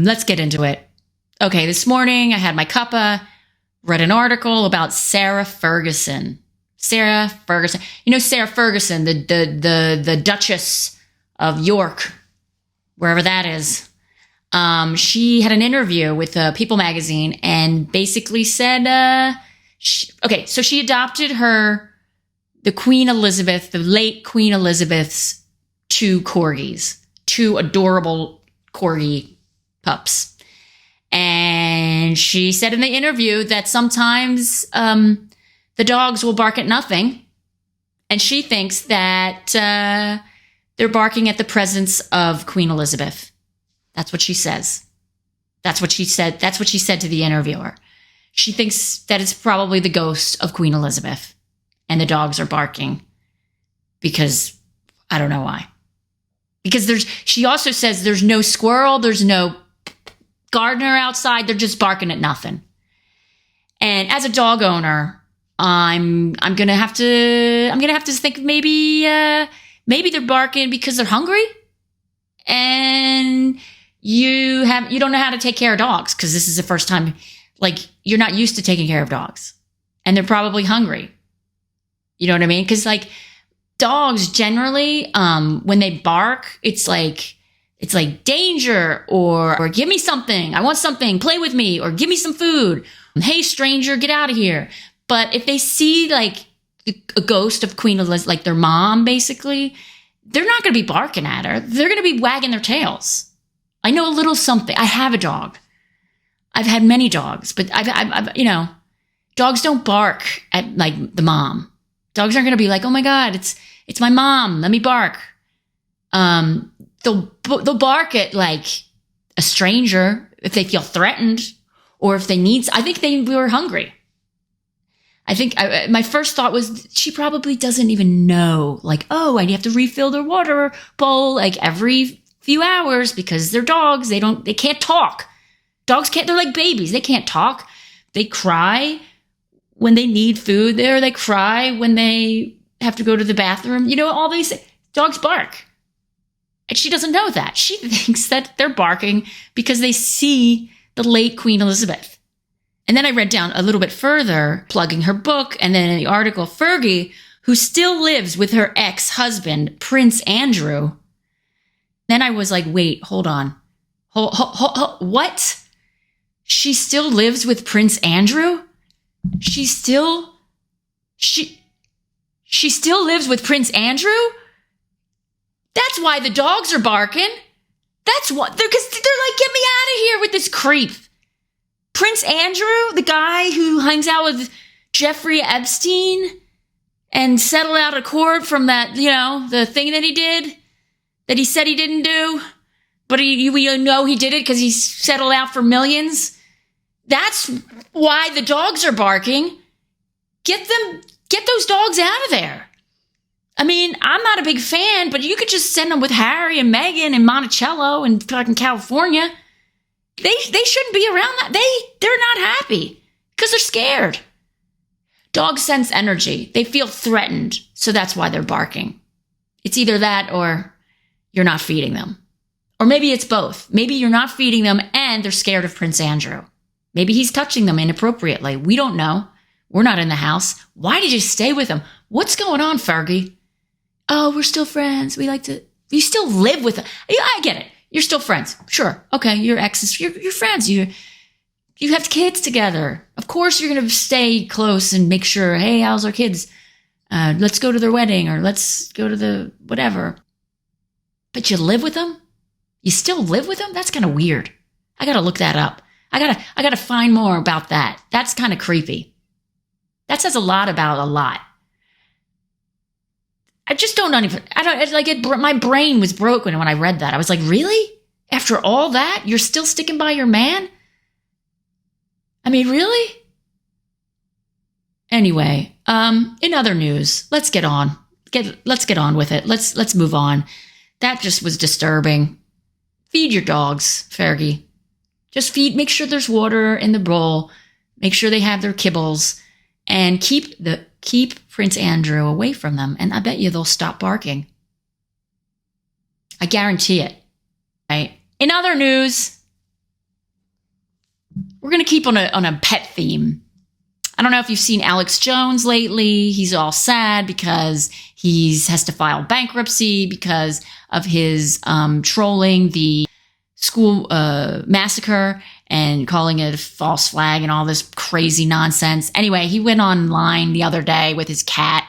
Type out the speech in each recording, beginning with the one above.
Let's get into it. Okay, this morning I had my cuppa, read an article about Sarah Ferguson. Sarah Ferguson. You know Sarah Ferguson, the Duchess of York, wherever that is. She had an interview with People magazine and basically said, so she adopted the Queen Elizabeth, the late Queen Elizabeth's two corgis, two adorable corgi pups. And she said in the interview that sometimes the dogs will bark at nothing. And she thinks that they're barking at the presence of Queen Elizabeth. That's what she says. That's what she said. That's what she said to the interviewer. She thinks that it's probably the ghost of Queen Elizabeth. And the dogs are barking because I don't know why. Because she also says there's no squirrel, there's no gardener outside. They're just barking at nothing. And as a dog owner, I'm gonna have to think maybe they're barking because they're hungry, and you don't know how to take care of dogs because this is the first time, like, you're not used to taking care of dogs, and they're probably hungry. You know what I mean? Because like dogs generally, when they bark, it's like danger or give me something. I want something. Play with me or give me some food. Hey, stranger, get out of here. But if they see like a ghost of Queen Elizabeth, like their mom, basically, they're not going to be barking at her. They're going to be wagging their tails. I know a little something. I have a dog. I've had many dogs, but I've dogs don't bark at like the mom. Dogs aren't going to be like, oh my God, it's my mom. Let me bark. They'll bark at like a stranger if they feel threatened or if they need. I think they were hungry. I think my first thought was she probably doesn't even know. Like, oh, I have to refill their water bowl like every few hours because they're dogs. They can't talk. Dogs can't. They're like babies. They can't talk. They cry when they need food. They cry when they have to go to the bathroom. You know, all these dogs bark. And she doesn't know that. She thinks that they're barking because they see the late Queen Elizabeth. And then I read down a little bit further, plugging her book, and then in the article, Fergie, who still lives with her ex-husband, Prince Andrew. Then I was like, wait, hold on. What? She still lives with Prince Andrew? She still lives with Prince Andrew? That's why the dogs are barking. That's what, because they're like, get me out of here with this creep. Prince Andrew, the guy who hangs out with Jeffrey Epstein and settled out of court from that, the thing that he did, that he said he didn't do, but we know he did it because he settled out for millions. That's why the dogs are barking. Get those dogs out of there. I mean, I'm not a big fan, but you could just send them with Harry and Meghan and Monticello and fucking California. They shouldn't be around that. They're not happy because they're scared. Dogs sense energy. They feel threatened. So that's why they're barking. It's either that or you're not feeding them. Or maybe it's both. Maybe you're not feeding them and they're scared of Prince Andrew. Maybe he's touching them inappropriately. We don't know. We're not in the house. Why did you stay with him? What's going on, Fergie? Oh, we're still friends. You still live with them. Yeah, I get it. You're still friends. Sure. Okay. Your exes, you're friends. You have kids together. Of course you're going to stay close and make sure, hey, how's our kids? Let's go to their wedding or let's go to the whatever. But you live with them? You still live with them? That's kind of weird. I got to look that up. I got to find more about that. That's kind of creepy. That says a lot about a lot. I just don't my brain was broken when I read that. I was like, really? After all that, you're still sticking by your man? I mean, really? Anyway, in other news, let's get on with it. Let's move on. That just was disturbing. Feed your dogs, Fergie. Just make sure there's water in the bowl. Make sure they have their kibbles and keep Prince Andrew away from them, and I bet you they'll stop barking. I guarantee it. Right? In other news, we're going to keep on a pet theme. I don't know if you've seen Alex Jones lately. He's all sad because he has to file bankruptcy because of his trolling the school massacre and calling it a false flag and all this crazy nonsense. Anyway, he went online the other day with his cat.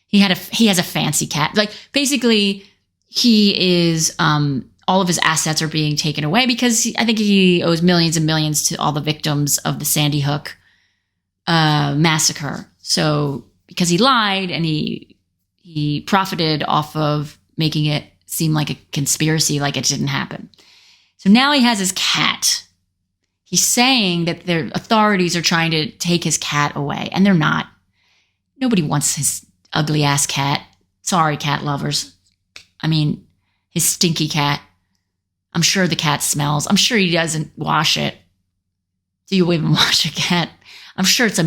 He has a fancy cat. Like, basically, he is all of his assets are being taken away because I think he owes millions and millions to all the victims of the Sandy Hook massacre. So because he lied and he profited off of making it seem like a conspiracy, like it didn't happen. So now he has his cat. He's saying that the authorities are trying to take his cat away, and they're not. Nobody wants his ugly ass cat. Sorry, cat lovers. I mean, his stinky cat. I'm sure the cat smells. I'm sure he doesn't wash it. Do you even wash a cat? I'm sure it's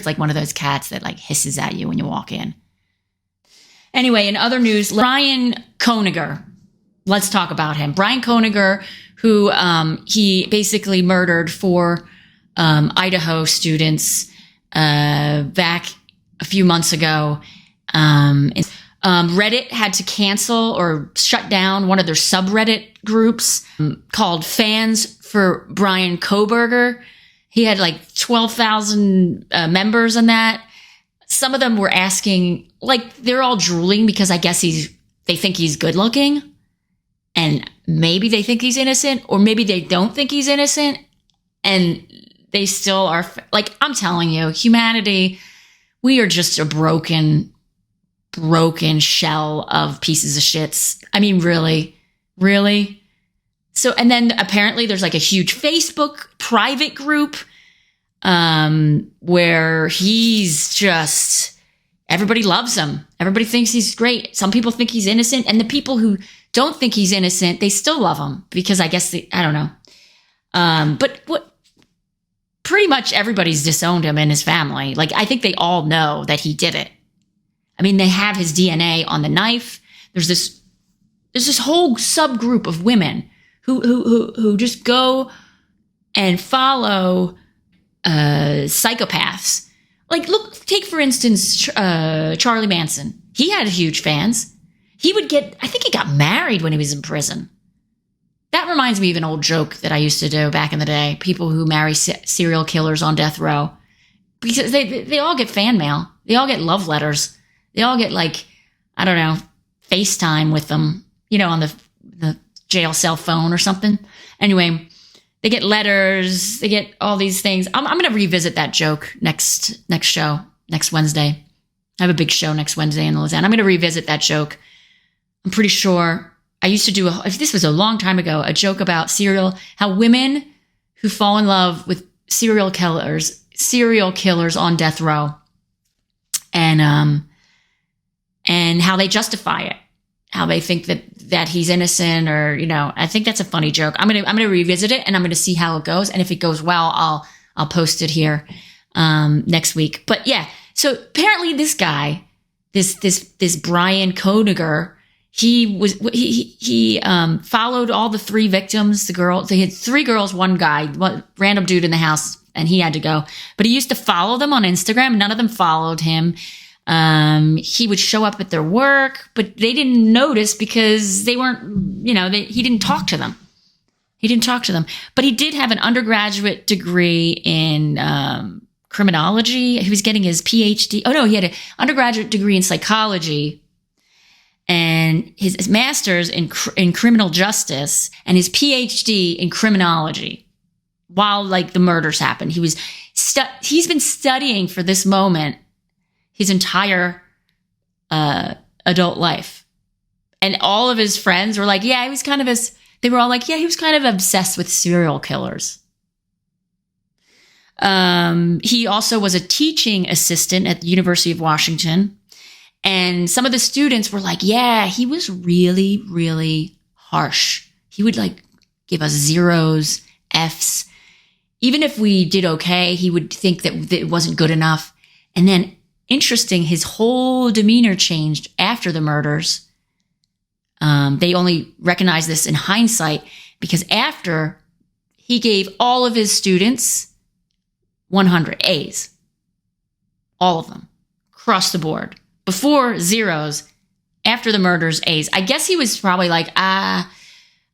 like one of those cats that like hisses at you when you walk in. Anyway, in other news, Brian Koeniger. Let's talk about him. Brian Koeniger, who he basically murdered 4 Idaho students back a few months ago. Reddit had to cancel or shut down one of their subreddit groups called Fans for Brian Koberger. He had like 12,000 members on that. Some of them were asking, like, they're all drooling because I guess they think he's good looking. And maybe they think he's innocent, or maybe they don't think he's innocent. And they still are, like, I'm telling you, humanity, we are just a broken shell of pieces of shits. I mean, really. So, and then apparently there's like a huge Facebook private group where he's just, everybody loves him. Everybody thinks he's great. Some people think he's innocent, and the people who don't think he's innocent, they still love him because I guess I don't know. But pretty much everybody's disowned him and his family. Like, I think they all know that he did it. I mean, they have his DNA on the knife. There's this whole subgroup of women who just go and follow psychopaths. Like, take for instance, Charlie Manson. He had huge fans. I think he got married when he was in prison. That reminds me of an old joke that I used to do back in the day. People who marry serial killers on death row. Because they all get fan mail. They all get love letters. They all get, like, I don't know, FaceTime with them, on the jail cell phone or something. Anyway, they get letters. They get all these things. I'm going to revisit that joke next show, next Wednesday. I have a big show next Wednesday in Lausanne. I'm going to revisit that joke. I'm pretty sure I used to do, this was a long time ago, a joke about how women who fall in love with serial killers on death row, and how they justify it, how they think that he's innocent, or, I think that's a funny joke. I'm going to revisit it, and I'm going to see how it goes. And if it goes well, I'll post it here, next week. But yeah, so apparently this guy, this Brian Koeniger, he followed all the 3 victims, the girls. They had 3 girls, 1 guy, one random dude in the house, and he had to go. But he used to follow them on Instagram. None of them followed him. He would show up at their work, but they didn't notice because they weren't, he didn't talk to them. But he did have an undergraduate degree in criminology. He was getting his PhD. Oh no, he had an undergraduate degree in psychology, and his master's in criminal justice, and his PhD in criminology. While, like, the murders happened, he's been studying for this moment his entire adult life. And all of his friends were like, yeah, he was kind of they were all like, yeah, he was kind of obsessed with serial killers. He also was a teaching assistant at the University of Washington. And some of the students were like, yeah, he was really, really harsh. He would, like, give us zeros, Fs. Even if we did okay, he would think that it wasn't good enough. And then, interesting, his whole demeanor changed after the murders. They only recognize this in hindsight because after he gave all of his students 100 A's. All of them. Across the board. Before, zeros. After the murders, A's. I guess he was probably like, I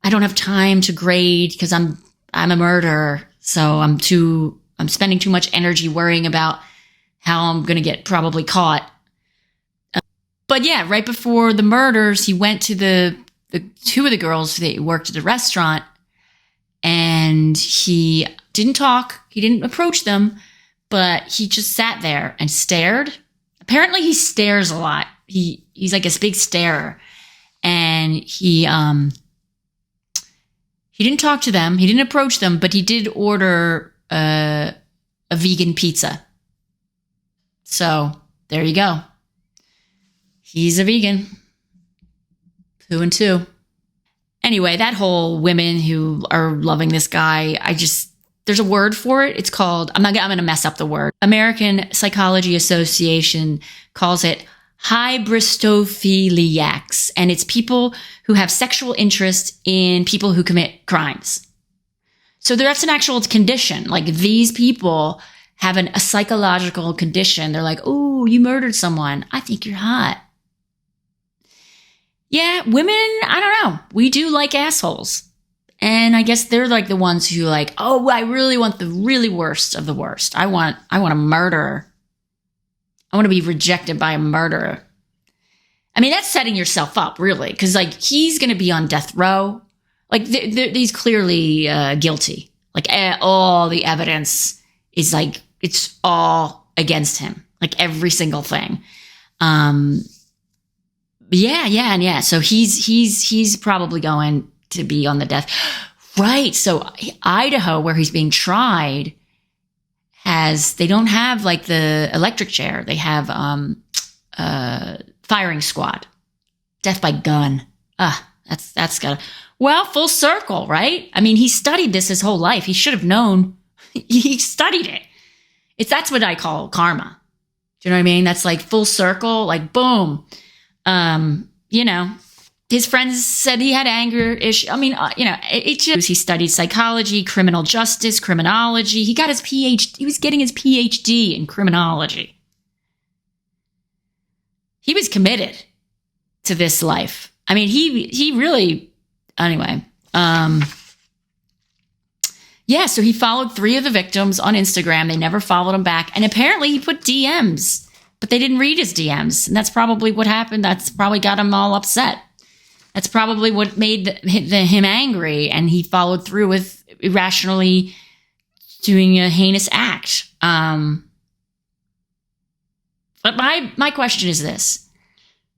don't have time to grade because I'm a murderer. So I'm spending too much energy worrying about how I'm going to get probably caught. But yeah, right before the murders, he went to the two of the girls that worked at the restaurant, and he didn't talk. He didn't approach them, but he just sat there and stared. Apparently he stares a lot. He's like a big starer. And he didn't talk to them. He didn't approach them, but he did order a vegan pizza. So there you go. He's a vegan. 2 and 2. Anyway, that whole women who are loving this guy, there's a word for it. It's called, I'm going to mess up the word. American Psychology Association calls it hybristophiliacs. And it's people who have sexual interest in people who commit crimes. So that's an actual condition. Like, these people have a psychological condition. They're like, oh, you murdered someone. I think you're hot. Yeah, women, I don't know. We do like assholes. And I guess they're like the ones who like, oh, I really want the really worst of the worst. I want a murderer. I want to be rejected by a murderer. I mean, that's setting yourself up, really. Because, like, he's going to be on death row. Like, he's clearly guilty. Like, all the evidence is, like, it's all against him. Like, every single thing. Yeah. So he's probably going to be on the death. Right. So Idaho, where he's being tried, they don't have like the electric chair. They have firing squad, death by gun. That's got full circle, right? I mean, he studied this his whole life. He should have known. He studied it. That's what I call karma. Do you know what I mean? That's like full circle, like boom. His friends said he had anger issues. I mean, he studied psychology, criminal justice, criminology. He got his PhD. He was getting his PhD in criminology. He was committed to this life. I mean, he really, anyway. So he followed 3 of the victims on Instagram. They never followed him back. And apparently he put DMs, but they didn't read his DMs. And that's probably what happened. That's probably got him all upset. That's probably what made him angry. And he followed through with irrationally doing a heinous act. But my question is this.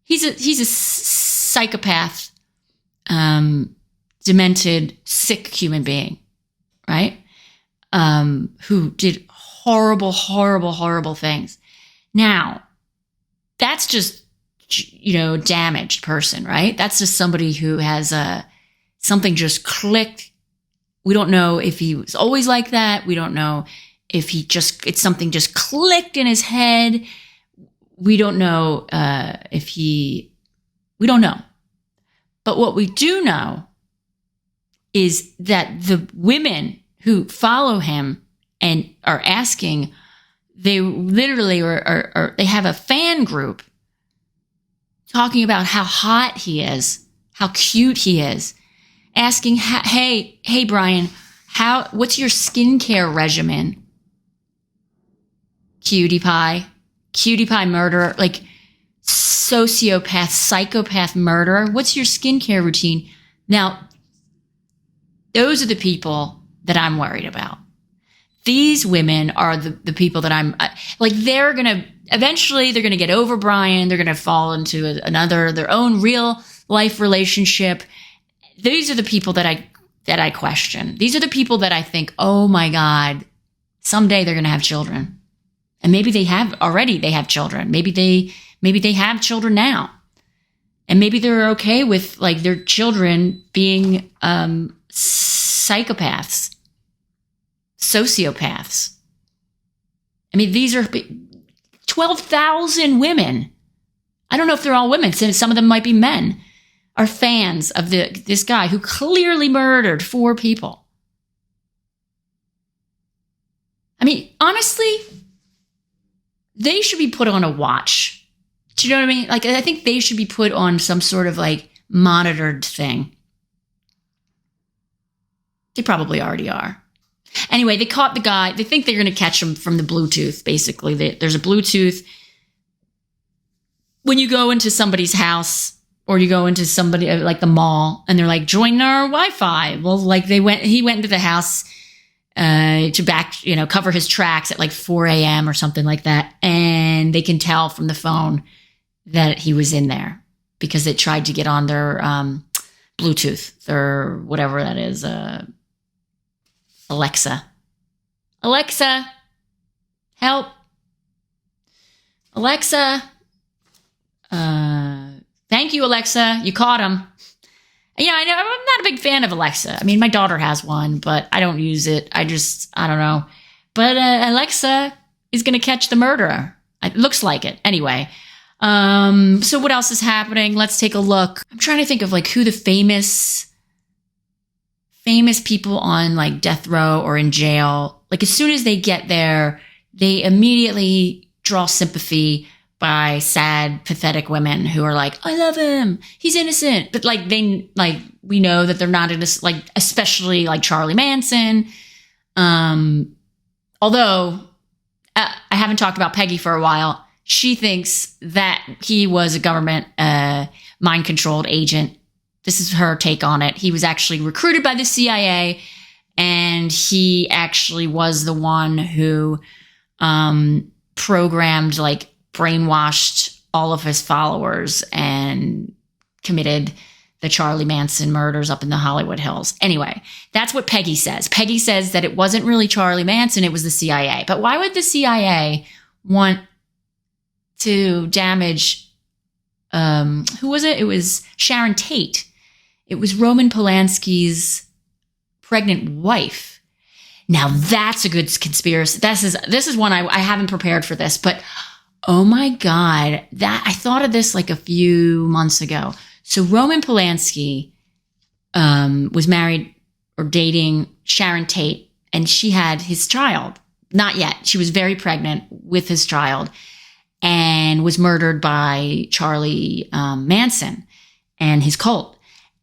He's a psychopath, demented, sick human being, right? Who did horrible, horrible, horrible things. Now, that's just, damaged person, right? That's just somebody who has something just clicked. We don't know if he was always like that. We don't know if it's something just clicked in his head. We don't know we don't know. But what we do know is that the women who follow him and are asking, they literally are they have a fan group talking about how hot he is, how cute he is, asking, hey, Brian, what's your skincare regimen? Cutie pie murderer, like sociopath, psychopath murderer. What's your skincare routine? Now, those are the people that I'm worried about. These women are the people that I'm like, eventually they're going to get over Brian. They're going to fall into their own real life relationship. These are the people that I question. These are the people that I think, oh my God, someday they're going to have children. And maybe they have children. Maybe they have children now. And maybe they're okay with like their children being psychopaths. Sociopaths. I mean, these are 12,000 women. I don't know if they're all women. Some of them might be men. Are fans of this guy who clearly murdered 4 people. I mean, honestly, they should be put on a watch. Do you know what I mean? Like, I think they should be put on some sort of like monitored thing. They probably already are. Anyway, they caught the guy. They think they're going to catch him from the Bluetooth, basically. There's a Bluetooth. When you go into somebody's house or you go into somebody like the mall and they're like, join our Wi-Fi. Well, like he went into the house to cover his tracks at like 4 a.m. or something like that. And they can tell from the phone that he was in there because it tried to get on their Bluetooth, their whatever that is, Alexa, help. Alexa, thank you, Alexa. You caught him. Yeah, I know. I'm not a big fan of Alexa. I mean, my daughter has one, but I don't use it. I don't know. But Alexa is going to catch the murderer. It looks like it. Anyway. So what else is happening? Let's take a look. I'm trying to think of like who the famous people on like death row or in jail. Like as soon as they get there, they immediately draw sympathy by sad, pathetic women who are like, I love him. He's innocent. But like we know that they're not innocent, like especially like Charlie Manson. Although I haven't talked about Peggy for a while. She thinks that he was a government mind-controlled agent. This is her take on it. He was actually recruited by the CIA, and he actually was the one who programmed, like brainwashed all of his followers and committed the Charlie Manson murders up in the Hollywood Hills. Anyway, that's what Peggy says. Peggy says that it wasn't really Charlie Manson, it was the CIA. But why would the CIA want to damage, who was it? It was Sharon Tate. It was Roman Polanski's pregnant wife. Now that's a good conspiracy. This is one I haven't prepared for this, but oh my God, that I thought of this like a few months ago. So Roman Polanski was married or dating Sharon Tate, and she had his child. Not yet. She was very pregnant with his child and was murdered by Charlie Manson and his cult.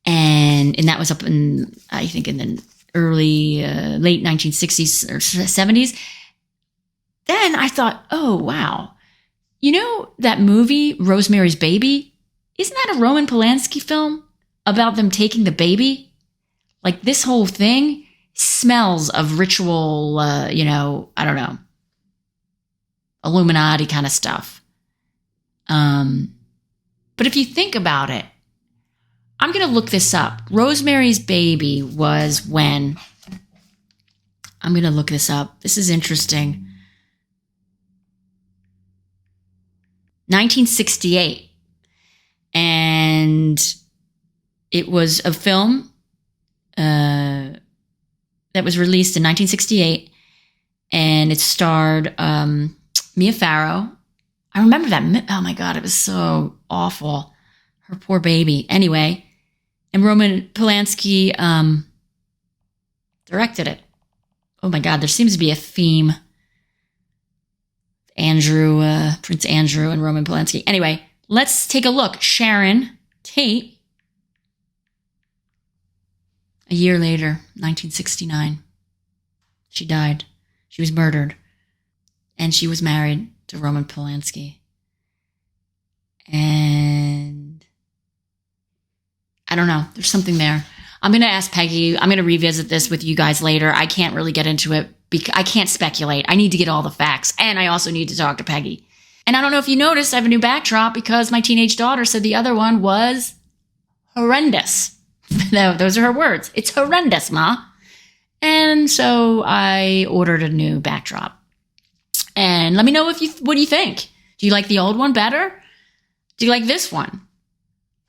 And that was up in, I think, in the early, late 1960s or 70s. Then I thought, oh, wow. You know that movie, Rosemary's Baby? Isn't that a Roman Polanski film about them taking the baby? Like this whole thing smells of ritual, I don't know, Illuminati kind of stuff. But if you think about it, I'm going to look this up. Rosemary's Baby was when, I'm going to look this up. This is interesting. 1968. And it was a film that was released in 1968. And it starred Mia Farrow. I remember that. Oh my God, it was so awful. Her poor baby. Anyway, and Roman Polanski directed it. Oh my God, there seems to be a theme. Prince Andrew and Roman Polanski. Anyway, let's take a look. Sharon Tate, a year later, 1969, she died. She was murdered. And she was married to Roman Polanski. And I don't know. There's something there. I'm going to ask Peggy. I'm going to revisit this with you guys later. I can't really get into it because I can't speculate. I need to get all the facts. And I also need to talk to Peggy. And I don't know if you noticed, I have a new backdrop because my teenage daughter said the other one was horrendous. No, those are her words. It's horrendous, Ma. And so I ordered a new backdrop. And let me know what do you think? Do you like the old one better? Do you like this one?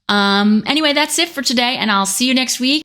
Anyway, that's it for today, and I'll see you next week.